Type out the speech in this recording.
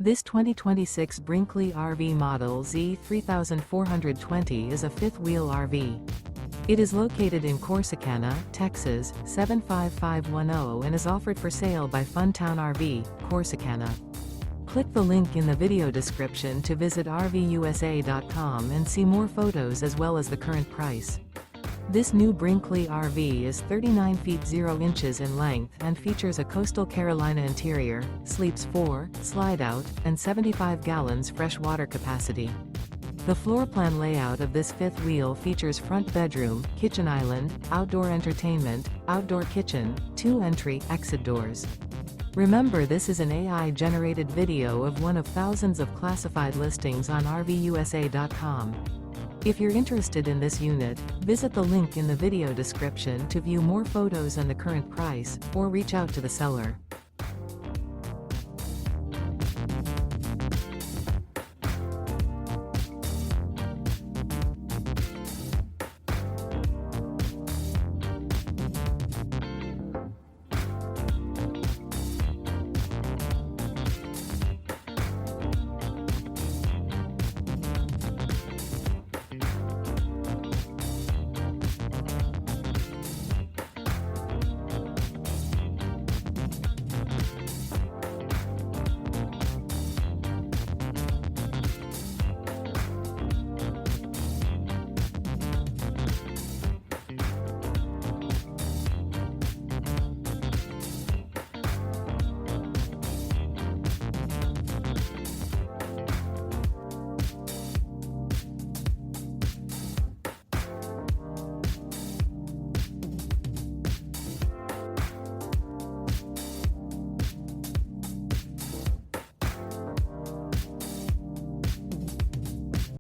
This 2026 Brinkley RV Model Z 3420 is a fifth-wheel RV. It is located in Corsicana, Texas, 75510 and is offered for sale by Funtown RV, Corsicana. Click the link in the video description to visit RVUSA.com and see more photos as well as the current price. This new Brinkley RV is 39 feet 0 inches in length and features a Coastal Carolina interior, sleeps 4, slide-out, and 75 gallons fresh water capacity. The floor plan layout of this fifth wheel features front bedroom, kitchen island, outdoor entertainment, outdoor kitchen, 2 entry/exit doors. Remember, this is an AI-generated video of one of thousands of classified listings on RVUSA.com. If you're interested in this unit, visit the link in the video description to view more photos and the current price, or reach out to the seller.